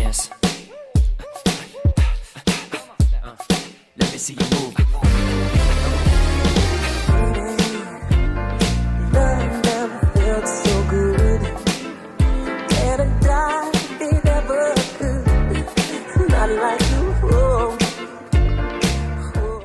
dance. Let me see you move. Love never felt so good. And I died, they never could. Not like you.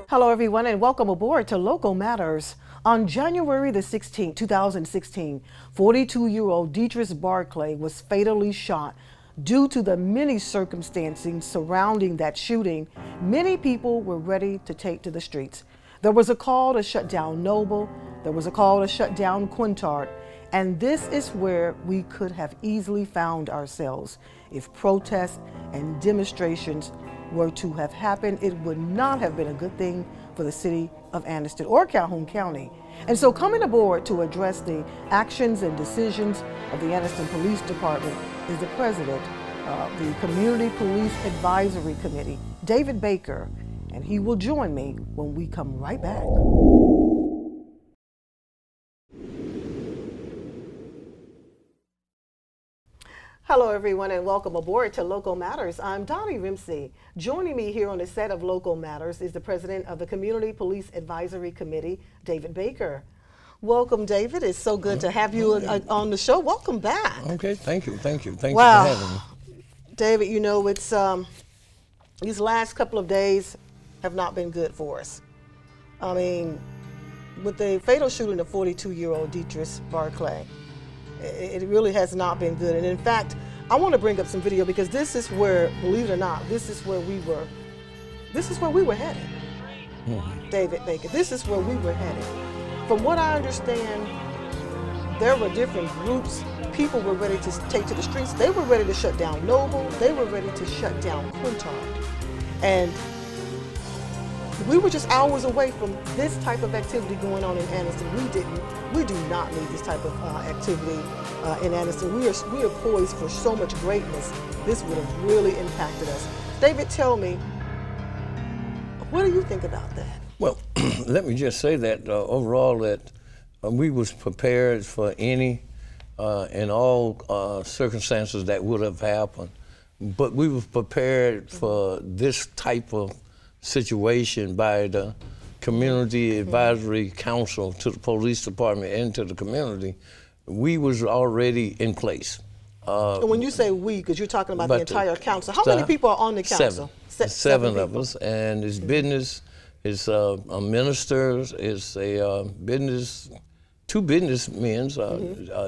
Hello, everyone, and welcome aboard to Local Matters. On January the 16th, 2016, 42-year-old Deatrice Barclay was fatally shot. Due to the many circumstances surrounding that shooting, many people were ready to take to the streets. There was a call to shut down Noble. There was a call to shut down Quintard. And this is where we could have easily found ourselves. If protests and demonstrations were to have happened, it would not have been a good thing for the city of Anniston or Calhoun County. And so coming aboard to address the actions and decisions of the Anniston Police Department is the president of the Community Police Advisory Committee, David Baker, and he will join me when we come right back. Hello, everyone, and welcome aboard to Local Matters. I'm Donnie Rimsey. Joining me here on the set of Local Matters is the president of the Community Police Advisory Committee, David Baker. Welcome, David. It's so good to have you on the show. Welcome back. Okay, thank you. Thank you for Wow. having me. David, you know, it's these last couple of days have not been good for us. I mean, with the fatal shooting of 42-year-old Deatrice Barclay, it really has not been good. And in fact, I want to bring up some video because this is where, believe it or not, this is where we were headed. David Baker, this is where we were headed. From what I understand, there were different groups. People were ready to take to the streets. They were ready to shut down Noble. They were ready to shut down Quintard. And we were just hours away from this type of activity going on in Anniston. We do not need this type of activity in Anniston. We are poised for so much greatness. This would have really impacted us. David, tell me, what do you think about that? Well, let me just say that overall that we was prepared for any and all circumstances that would have happened, but we was prepared for this type of situation by the Community Advisory Council to the police department and to the community. We was already in place. And when you say we, because you're talking about the entire council, how many people are on the council? Seven of us, and it's business, it's a minister, it's a two businessmen,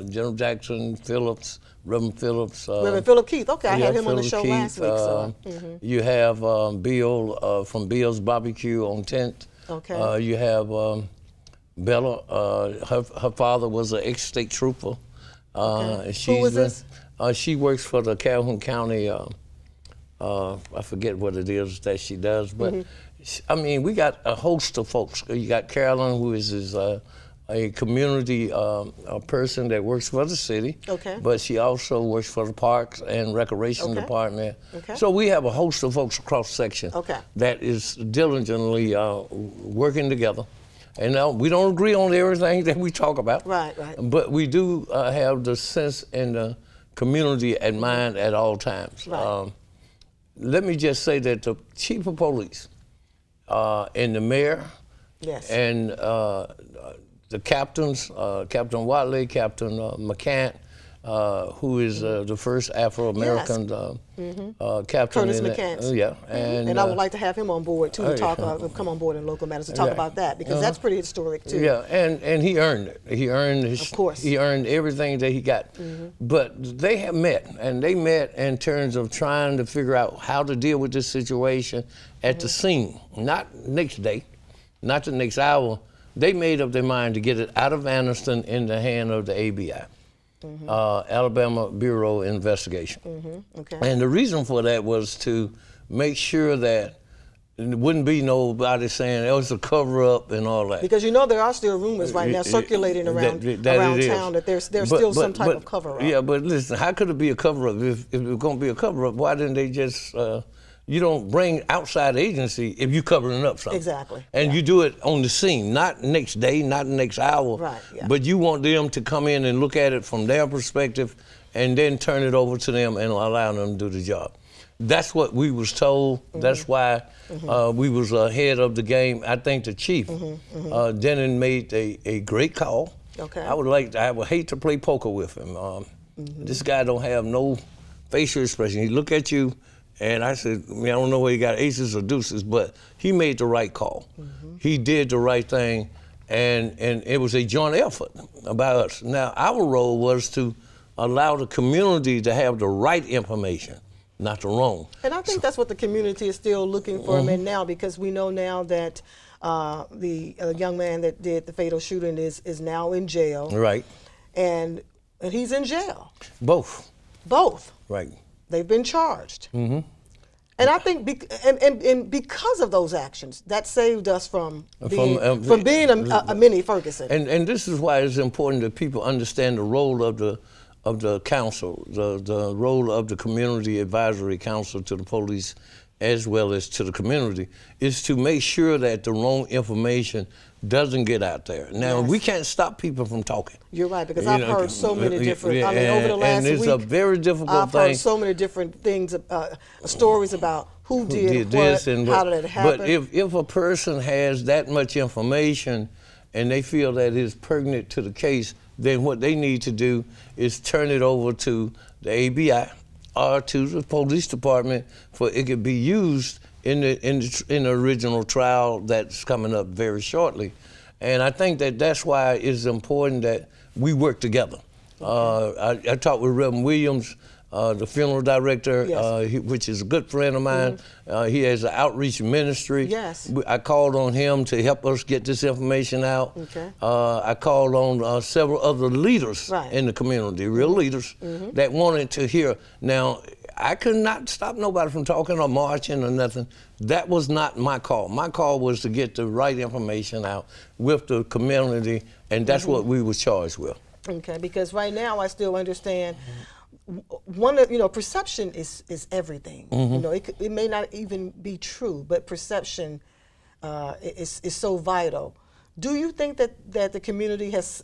General Jackson Phillips, Reverend Phillips. Reverend Philip Keith, okay, I had him on the Philip show Keith, last week. You have Bill from Bill's Barbecue on 10th. Okay. You have Bella, her father was an ex-state trooper. Who was this? She works for the Calhoun County, I forget what it is that she does, but I mean, we got a host of folks. You got Carolyn, who is a community person that works for the city, but she also works for the Parks and Recreation Department. So we have a host of folks across section that is diligently working together. And we don't agree on everything that we talk about, right. But we do have the sense and the community at mind at all times. Right. Let me just say that the chief of police and the mayor and the captains, Captain Watley, Captain McCant, who is the first Afro-American captain. Curtis McCants. And I would like to have him on board too to talk, come on board in Local Matters to talk about that because that's pretty historic too. Yeah, and he earned it. He earned his. Of course. He earned everything that he got. But they have met, and they met in terms of trying to figure out how to deal with this situation at the scene, not next day, not the next hour. They made up their mind to get it out of Anniston in the hand of the ABI. Alabama Bureau of Investigation. And the reason for that was to make sure that there wouldn't be nobody saying it was a cover-up and all that. Because you know there are still rumors right now circulating around town that there's still some type of cover-up. Yeah, but listen, how could it be a cover-up? If it was going to be a cover-up, why didn't they just you don't bring outside agency if you're covering up something. Exactly. And you do it on the scene, not next day, not next hour. Right, yeah. But you want them to come in and look at it from their perspective and then turn it over to them and allow them to do the job. That's what we was told. That's why we was ahead of the game. I think the chief, Denon, made a great call. Okay. I would hate to play poker with him. This guy don't have no facial expression. He look at you, and I said, I don't know whether he got aces or deuces, but he made the right call. He did the right thing, and it was a joint effort by us. Now, our role was to allow the community to have the right information, not the wrong. And I think that's what the community is still looking for him in now, because we know now that the young man that did the fatal shooting is now in jail. Right. And he's in jail. Both. Both. Right. They've been charged. And I think and because of those actions, that saved us from being a mini Ferguson. And this is why it's important that people understand the role of the council, the role of the community advisory council to the police as well as to the community, is to make sure that the wrong information doesn't get out there. Now, we can't stop people from talking. You're right, because I've heard so many different, over the last week, and it's a very difficult thing. I've heard so many different things, stories about who did this what, and how did it happen. But if a person has that much information and they feel that it's pertinent to the case, then what they need to do is turn it over to the ABI or to the police department for it could be used in the original trial that's coming up very shortly. And I think that's why it's important that we work together. I talked with Reverend Williams, the funeral director, which is a good friend of mine. He has an outreach ministry. Yes. I called on him to help us get this information out. Okay. I called on several other leaders in the community, real leaders, that wanted to hear. Now, I could not stop nobody from talking or marching or nothing. That was not my call. My call was to get the right information out with the community, and that's what we were charged with. Okay, because right now I still understand perception is everything. It may not even be true, but perception is so vital. Do you think that the community has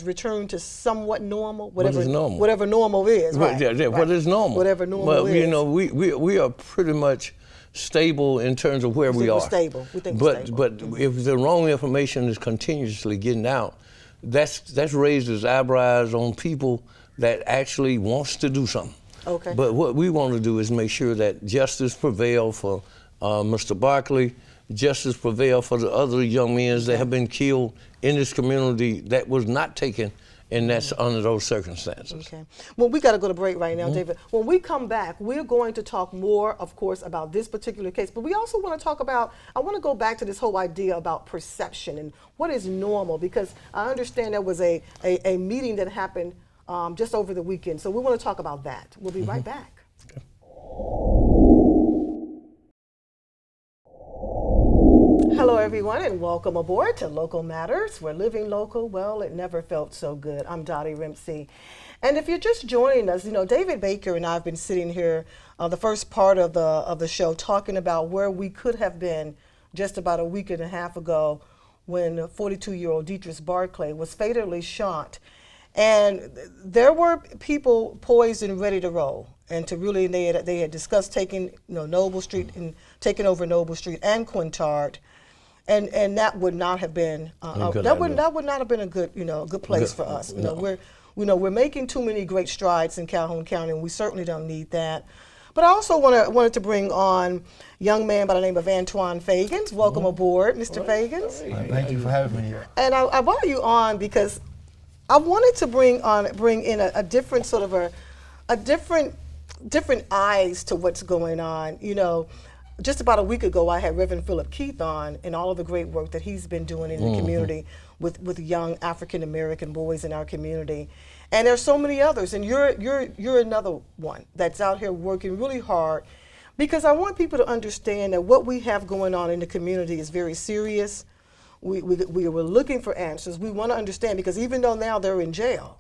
returned to somewhat normal? What is normal? Whatever normal is, right? What is normal? Whatever normal is. We are pretty much stable in terms of where we are. We're stable. We think we're stable. But if the wrong information is continuously getting out, that raises eyebrows on people that actually wants to do something. Okay. But what we want to do is make sure that justice prevail for Mr. Barkley, justice prevail for the other young men that have been killed in this community that was not taken, and that's under those circumstances. Okay. Well, we got to go to break right now, David. When we come back, we're going to talk more, of course, about this particular case, but we also want to talk about, I want to go back to this whole idea about perception and what is normal, because I understand there was a meeting that happened just over the weekend. So we want to talk about that. We'll be right back. Okay. Hello, everyone, and welcome aboard to Local Matters. We're living local. Well, it never felt so good. I'm Dottie Rimpsey. And if you're just joining us, David Baker and I have been sitting here the first part of the show talking about where we could have been just about a week and a half ago when 42-year-old Deatrice Barclay was fatally shot. And there were people poised and ready to roll, and to really they had discussed taking Noble Street and taking over Noble Street and Quintard, and that would not have been that would not have been a good place for us. We're making too many great strides in Calhoun County, and we certainly don't need that. But I also wanted to bring on a young man by the name of Antoine Fagans. Welcome aboard, Mr. Fagans. Thank you for having me here. And I brought you on because I wanted to bring in a different sort of a different eyes to what's going on. Just about a week ago, I had Reverend Philip Keith on, and all of the great work that he's been doing in the community with young African American boys in our community. And there's so many others, and you're another one that's out here working really hard, because I want people to understand that what we have going on in the community is very serious. We were looking for answers. We want to understand, because even though now they're in jail,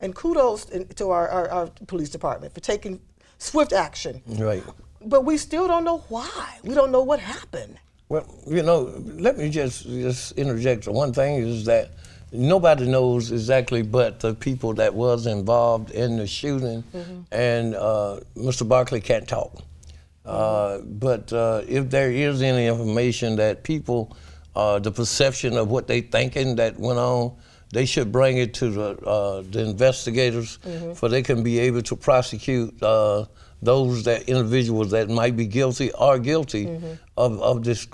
and kudos to our police department for taking swift action. Right. But we still don't know why. We don't know what happened. Well, let me just interject. One thing is that nobody knows exactly but the people that was involved in the shooting, and Mr. Barkley can't talk. But if there is any information that people, the perception of what they thinking that went on, they should bring it to the investigators, for they can be able to prosecute those individuals that might be guilty or guilty of this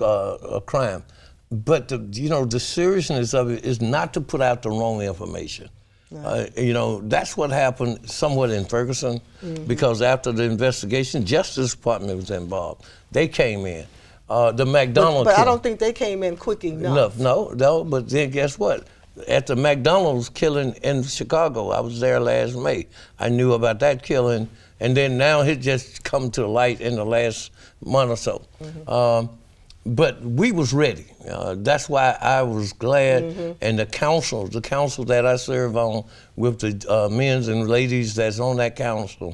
crime. But the seriousness of it is not to put out the wrong information. That's what happened somewhat in Ferguson, because after the investigation, Justice Department was involved. They came in. The McDonald's. But I don't think they came in quick enough. No. But then guess what? At the McDonald's killing in Chicago, I was there last May. I knew about that killing, and then now it just come to light in the last month or so. But we was ready. That's why I was glad, and the council that I serve on with the men and ladies that's on that council,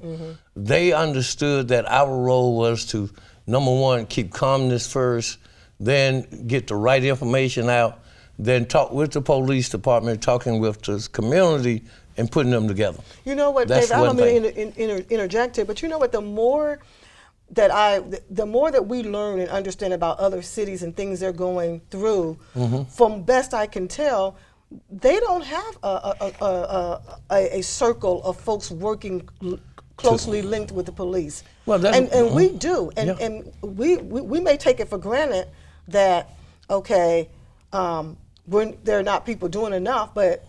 they understood that our role was to, number one, keep calmness first, then get the right information out, then talk with the police department, talking with the community, and putting them together. You know what, David, I don't mean to interject here, but you know what, the more that we learn and understand about other cities and things they're going through, from best I can tell, they don't have a circle of folks working closely linked with the police. Well, and we do, and we may take it for granted that there are not people doing enough, but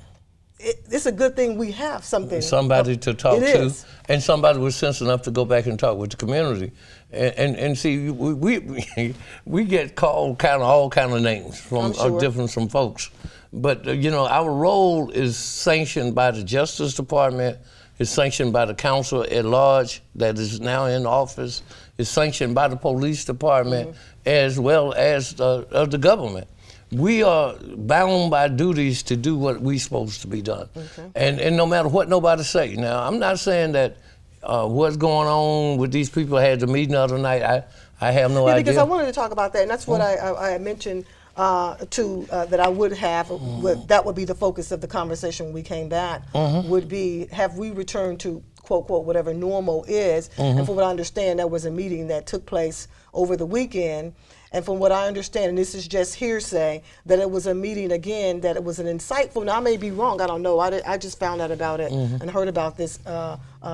it's a good thing we have somebody to talk to, and somebody was sense enough to go back and talk with the community, and see, we get called all kind of names from different folks, but our role is sanctioned by the Justice Department, is sanctioned by the council at large that is now in office, is sanctioned by the police department, as well as the government. We are bound by duties to do what we're supposed to be done. And no matter what nobody say. Now, I'm not saying that what's going on with these people. I had the meeting the other night. I have no idea. Because I wanted to talk about that, and that's what I mentioned that I would have, that would be the focus of the conversation when we came back, would be, have we returned to, quote, quote, whatever normal is? And from what I understand, there was a meeting that took place over the weekend. And from what I understand, and this is just hearsay, that it was a meeting again, that it was an insightful, now I may be wrong, I don't know, I just found out about it and heard about this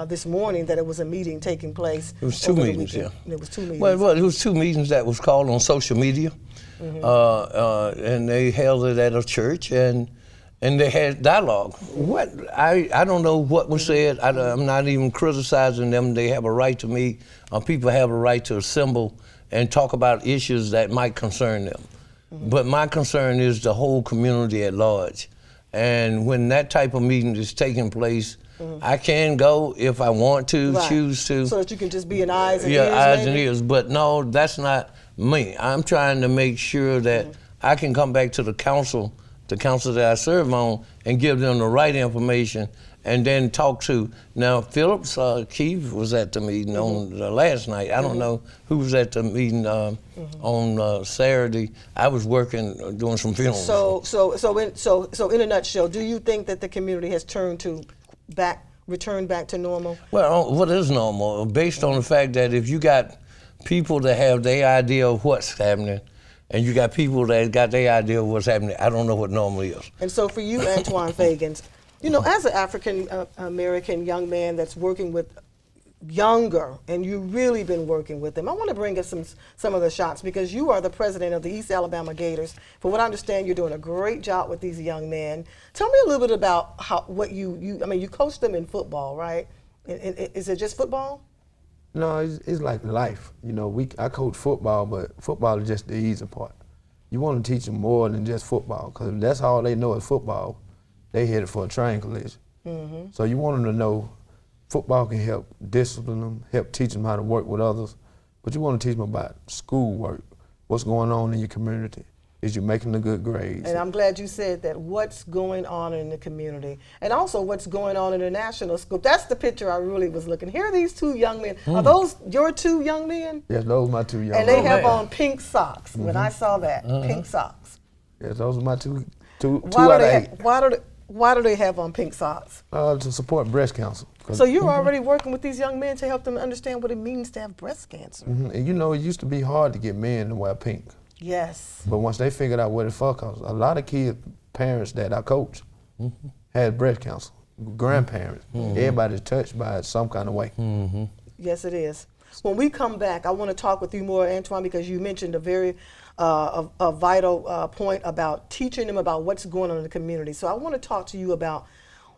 this morning, that it was a meeting taking place. It was two meetings, yeah. It was 2 meetings. Well, it was 2 meetings that was called on social media, and they held it at a church, and they had dialogue. I don't know what was said. I'm not even criticizing them. They have a right to meet. People have a right to assemble and talk about issues that might concern them. But my concern is the whole community at large. And when that type of meeting is taking place, I can go if I want to, choose to. So that you can just be an eyes and ears, eyes and ears. But no, that's not me. I'm trying to make sure that I can come back to the council that I serve on, and give them the right information, and then talk to. Now, Phillips Keith was at the meeting on the last night. I don't know who was at the meeting on Saturday. I was working, doing some funerals. So in a nutshell, do you think that the community has returned back to normal? Well, what is normal? Based on the fact that if you got people that have their idea of what's happening, and you got people that got their idea of what's happening, I don't know what normal is. And so for you, Antoine Fagans, as an African American young man that's working with younger, and you've really been working with them, I want to bring up some of the shots, because you are the president of the East Alabama Gators. From what I understand, you're doing a great job with these young men. Tell me a little bit about you coach them in football, right? Is it just football? No, it's like life. I coach football, but football is just the easy part. You want to teach them more than just football, because if that's all they know is football, they headed for a train collision. So you want them to know football can help discipline them, help teach them how to work with others, but you want to teach them about schoolwork, what's going on in your community. Is you making the good grades? And I'm glad you said that. What's going on in the community, and also what's going on in the national school. That's the picture I really was looking. Here are these 2 young men. Are those your 2 young men? Yes, those are my 2 young men. And they have on pink socks. When I saw that, pink socks. Yes, those are my 2 Two out of 8. Why do they have on pink socks? To support breast cancer. So you're already working with these young men to help them understand what it means to have breast cancer. And you know, it used to be hard to get men to wear pink. Yes. But once they figured out what it for, cause a lot of parents that I coach had breast cancer. Grandparents, everybody's touched by it some kind of way. Yes, it is. When we come back, I want to talk with you more, Antoine, because you mentioned a very a vital point about teaching them about what's going on in the community. So I want to talk to you about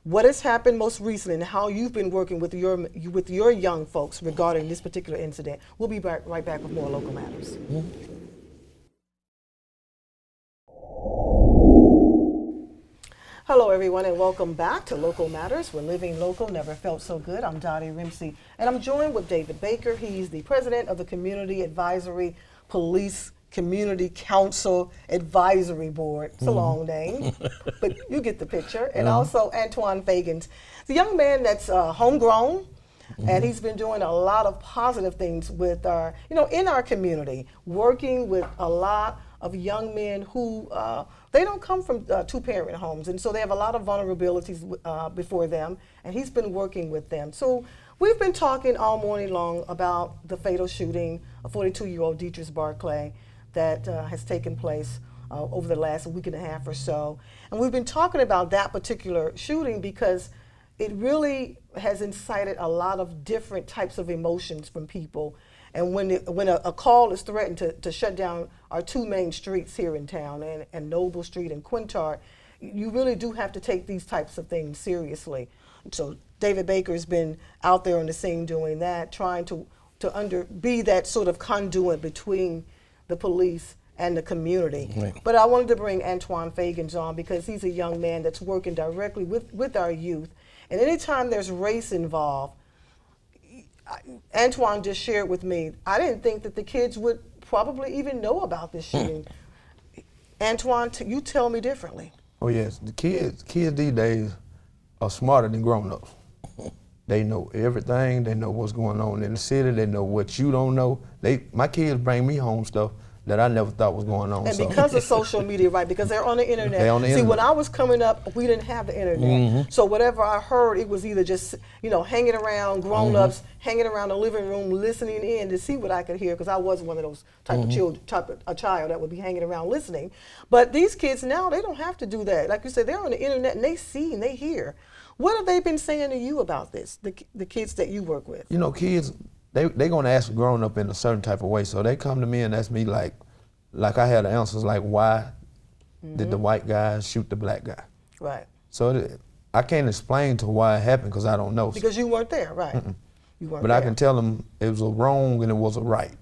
what has happened most recently and how you've been working with your young folks regarding this particular incident. We'll be right back with more Local Matters. Hello, everyone, and welcome back to Local Matters. We're living local, never felt so good. I'm Dottie Rimsey, and I'm joined with David Baker. He's the president of the Community Advisory Police Community Council Advisory Board. It's a long name, but you get the picture. And also Antoine Fagans, the young man that's homegrown, and he's been doing a lot of positive things with our, in our community, working with a lot of young men who they don't come from two-parent homes, and so they have a lot of vulnerabilities before them, and he's been working with them. So we've been talking all morning long about the fatal shooting of 42-year-old Deatrice Barclay that has taken place over the last week and a half or so. And we've been talking about that particular shooting because it really has incited a lot of different types of emotions from people. And when a call is threatened to shut down our two main streets here in town, and Noble Street and Quintard, you really do have to take these types of things seriously. So David Baker's been out there on the scene doing that, trying to be that sort of conduit between the police and the community. Right. But I wanted to bring Antoine Fagans on because he's a young man that's working directly with our youth. And anytime there's race involved, Antoine just shared with me, I didn't think that the kids would probably even know about this shooting. Antoine, you tell me differently. Oh yes, the kids these days are smarter than grown-ups. They know everything, they know what's going on in the city, they know what you don't know. My kids bring me home stuff that I never thought was going on. And because of social media, right, because they're on the internet. They're on the internet. When I was coming up, we didn't have the internet. So whatever I heard, it was either just, hanging around, grown-ups, hanging around the living room, listening in to see what I could hear, because I was one of those type of a child that would be hanging around listening. But these kids now, they don't have to do that. Like you said, they're on the internet and they see and they hear. What have they been saying to you about this, the kids that you work with? Kids, they're going to ask a grown-up in a certain type of way. So they come to me and ask me like I had the answers like, why did the white guy shoot the black guy? Right. So I can't explain to why it happened because I don't know. Because you weren't there, right? You weren't but there. I can tell them it was a wrong and it was a right.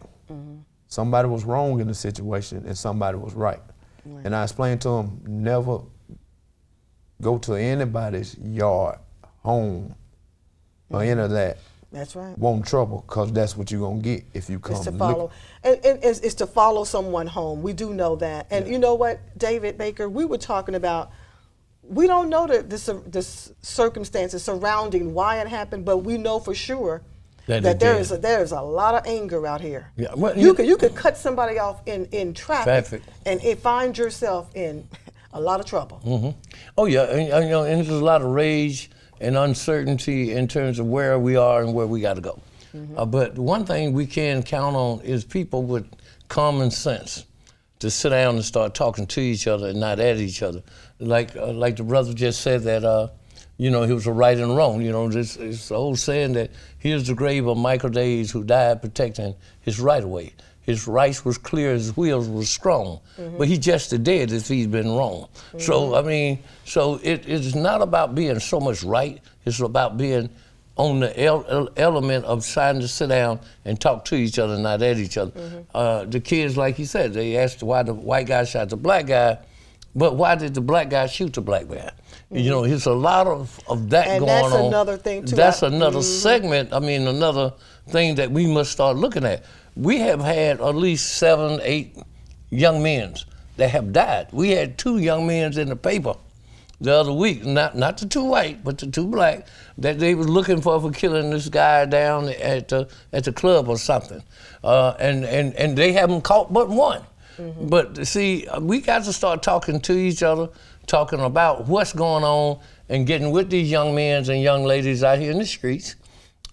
Somebody was wrong in the situation and somebody was right. And I explained to them, never go to anybody's yard, home, or any of that. That's right. Want trouble, because that's what you're going to get if you come. It's to follow. And it's to follow someone home. We do know that. And you know what, David Baker, we were talking about, we don't know the circumstances surrounding why it happened, but we know for sure that there is a lot of anger out here. Yeah. Well, you could cut somebody off in traffic. And find yourself in a lot of trouble. Oh yeah, and there's a lot of rage and uncertainty in terms of where we are and where we got to go. But one thing we can count on is people with common sense to sit down and start talking to each other and not at each other. Like the brother just said that, he was a right and wrong. It's the old saying that here's the grave of Michael Days who died protecting his right of way. His rights was clear, his wheels were strong, but he just dead if he's been wrong. So, it's not about being so much right, it's about being on the element of trying to sit down and talk to each other, not at each other. The kids, like you said, they asked why the white guy shot the black guy, but why did the black guy shoot the black guy? There's a lot of that and going on. And that's another thing, too. That's another segment, another thing that we must start looking at. We have had at least 7, 8 young men that have died. We had 2 young men in the paper the other week, not the 2 white, but the 2 black, that they were looking for killing this guy down at the club or something. And they haven't caught but 1. But see, we got to start talking to each other talking about what's going on and getting with these young men and young ladies out here in the streets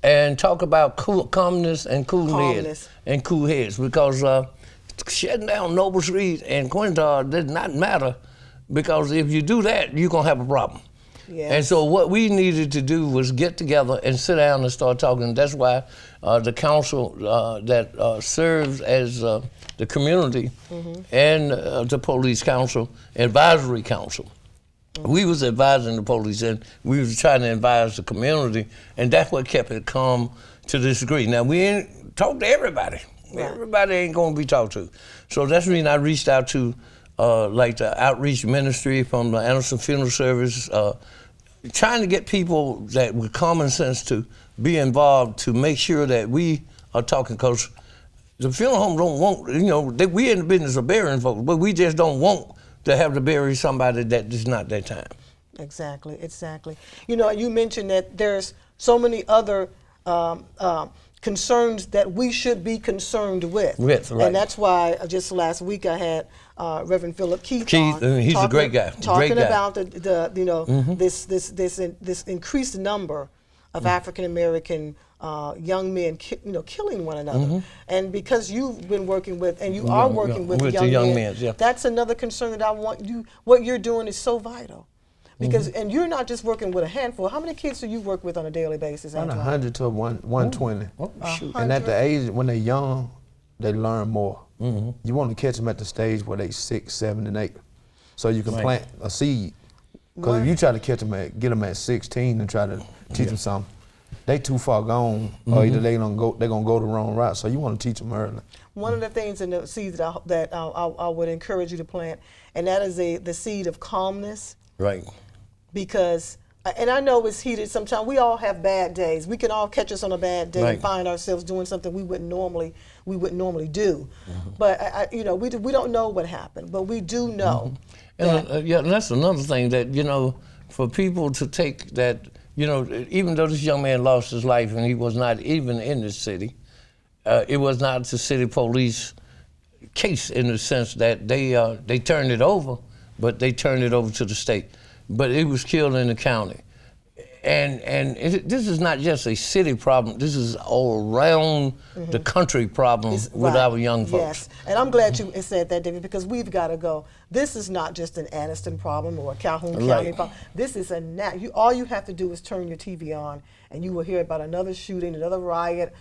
and talk about calmness and coolness and cool heads, because shutting down Noble Street and Quintard does not matter, because if you do that, you're gonna have a problem. Yes. And so what we needed to do was get together and sit down and start talking. That's why the council that serves as the community and the police council, advisory council, we was advising the police and we was trying to advise the community, and that's what kept it calm to this degree. Now, we ain't talk to everybody. Right. Everybody ain't gonna be talked to. So that's the reason I reached out to like the outreach ministry from the Anderson Funeral Service, trying to get people that with common sense to be involved to make sure that we are talking, because the funeral home don't want, you know, we in the business of burying folks, but we just don't want to have to bury somebody that is not their time. Exactly. You know, you mentioned that there's so many other concerns that we should be concerned with. Right. And that's why just last week I had Reverend Philip Keith on, he's a great guy. talking Great guy. about the you know this increased number of African American young men killing one another. And because you've been working with, and you are working with the young men, that's another concern that I want you. What you're doing is so vital. Because and you're not just working with a handful. How many kids do you work with on a daily basis? Around Antoine? 100 to 120. Oh, shoot. And at the age when they're young, they learn more. You want to catch them at the stage where they 6, 7, and 8, so you can plant a seed. Because if you try to catch them get them at 16 and try to teach them something, they too far gone, or either they're gonna go the wrong route. So you want to teach them early. One of the things in the seeds that I would encourage you to plant, and that is the seed of calmness. Right. Because, and I know it's heated sometimes. We all have bad days. We can all catch us on a bad day and find ourselves doing something we wouldn't normally do. But you know, we don't know what happened, but we do know. And that's another thing that, you know, for people to take that, you know, even though this young man lost his life and he was not even in the city, it was not the city police case in the sense that they turned it over, but they turned it over to the state. But it was killed in the county. And this is not just a city problem, this is all around the country problem with our young folks. Yes, and I'm glad you said that, David, because we've got to go. This is not just an Anniston problem or a Calhoun County problem. This is all you have to do is turn your TV on and you will hear about another shooting, another riot.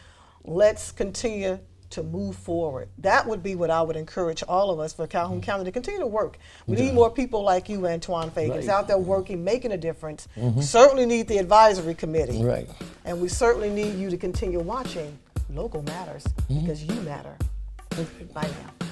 Let's continue to move forward. That would be what I would encourage all of us for Calhoun County to continue to work. We need more people like you, Antoine Fagans, out there working, making a difference. We certainly need the advisory committee. Right. And we certainly need you to continue watching Local Matters because you matter. Bye now.